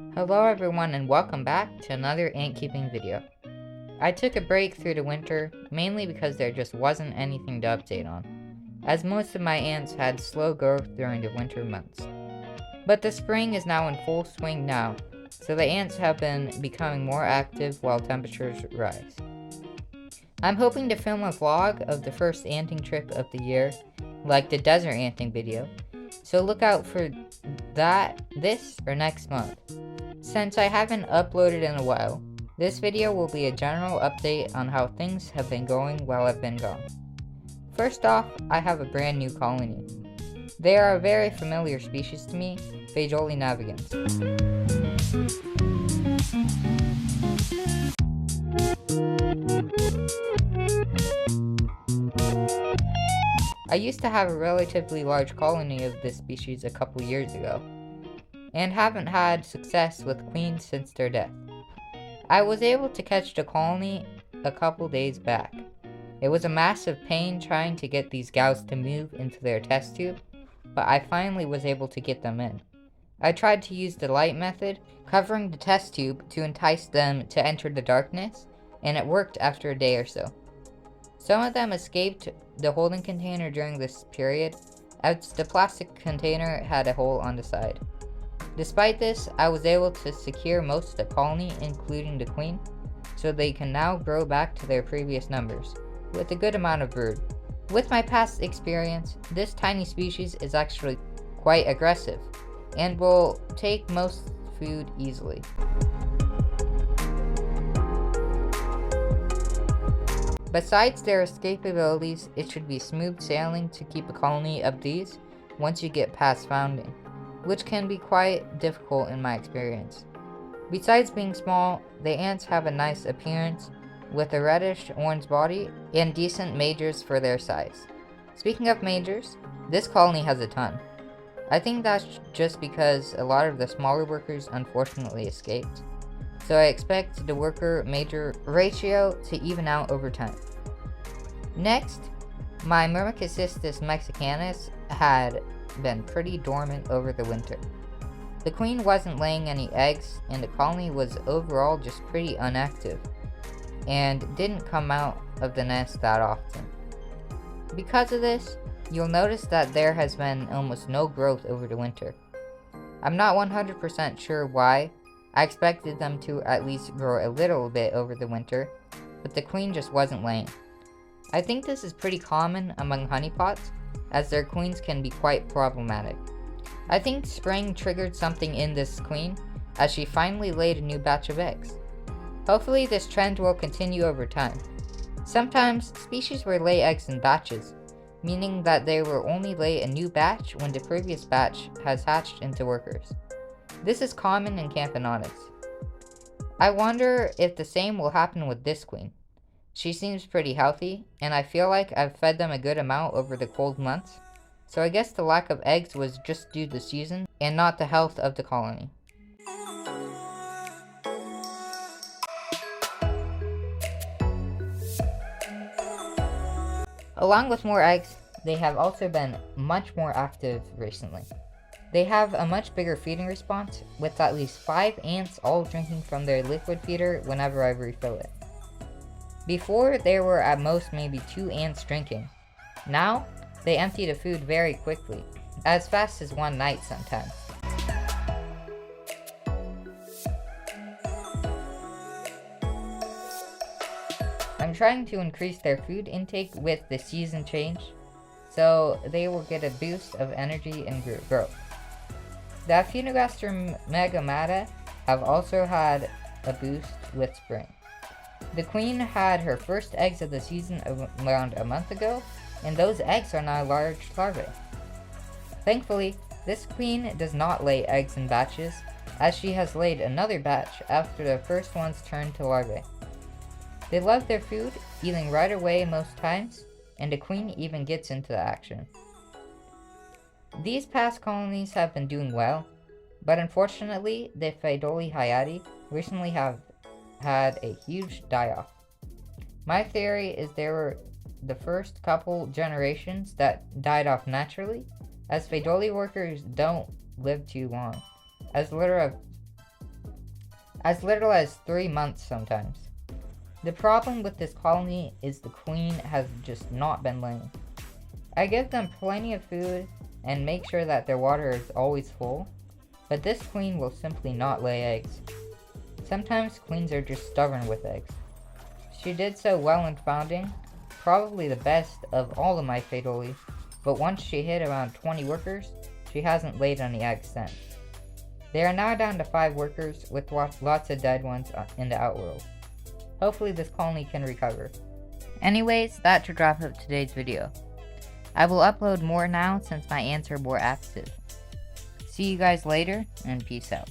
Hello everyone and welcome back to another ant keeping video. I took a break through the winter, mainly because there just wasn't anything to update on, as most of my ants had slow growth during the winter months. But the spring is now in full swing now, so the ants have been becoming more active while temperatures rise. I'm hoping to film a vlog of the first anting trip of the year, like the desert anting video, so look out for that this or next month. Since I haven't uploaded in a while, this video will be a general update on how things have been going while I've been gone. First off, I have a brand new colony. They are a very familiar species to me, Pheidole navigans. I used to have a relatively large colony of this species a couple years ago, and haven't had success with queens since their death. I was able to catch the colony a couple days back. It was a massive pain trying to get these gals to move into their test tube, but I finally was able to get them in. I tried to use the light method, covering the test tube to entice them to enter the darkness, and it worked after a day or so. Some of them escaped the holding container during this period, as the plastic container had a hole on the side. Despite this, I was able to secure most of the colony, including the queen, so they can now grow back to their previous numbers, with a good amount of brood. With my past experience, this tiny species is actually quite aggressive, and will take most food easily. Besides their escape abilities, it should be smooth sailing to keep a colony of these once you get past founding, which can be quite difficult in my experience. Besides being small, the ants have a nice appearance with a reddish-orange body and decent majors for their size. Speaking of majors, this colony has a ton. I think that's just because a lot of the smaller workers unfortunately escaped, so I expect the worker-major ratio to even out over time. Next, my Myrmecocystus mexicanus had been pretty dormant over the winter. The queen wasn't laying any eggs, and the colony was overall just pretty inactive, and didn't come out of the nest that often. Because of this, you'll notice that there has been almost no growth over the winter. I'm not 100% sure why. I expected them to at least grow a little bit over the winter, but the queen just wasn't laying. I think this is pretty common among honeypots, as their queens can be quite problematic. I think spring triggered something in this queen, as she finally laid a new batch of eggs. Hopefully this trend will continue over time. Sometimes, species will lay eggs in batches, meaning that they will only lay a new batch when the previous batch has hatched into workers. This is common in Camponotus. I wonder if the same will happen with this queen. She seems pretty healthy, and I feel like I've fed them a good amount over the cold months, so I guess the lack of eggs was just due to the season and not the health of the colony. Along with more eggs, they have also been much more active recently. They have a much bigger feeding response, with at least 5 ants all drinking from their liquid feeder whenever I refill it. Before, there were at most maybe 2 ants drinking. Now, they empty the food very quickly, as fast as one night sometimes. I'm trying to increase their food intake with the season change, so they will get a boost of energy and growth. The Crematogaster megamata have also had a boost with spring. The queen had her first eggs of the season around a month ago, and those eggs are now large larvae. Thankfully, this queen does not lay eggs in batches, as she has laid another batch after the first ones turned to larvae. They love their food, eating right away most times, and the queen even gets into the action. These past colonies have been doing well, but unfortunately, the Pheidole hyati recently have had a huge die-off. My theory is they were the first couple generations that died off naturally, as Pheidole workers don't live too long, as litter of as little as 3 months sometimes. The problem with this colony is the queen has just not been laying. I give them plenty of food and make sure that their water is always full, but this queen will simply not lay eggs. Sometimes queens are just stubborn with eggs. She did so well in founding, probably the best of all of my Pheidole, but once she hit around 20 workers, she hasn't laid any eggs since. They are now down to 5 workers with lots of dead ones in the outworld. Hopefully this colony can recover. Anyways, that should wrap up today's video. I will upload more now since my ants are more active. See you guys later, and peace out.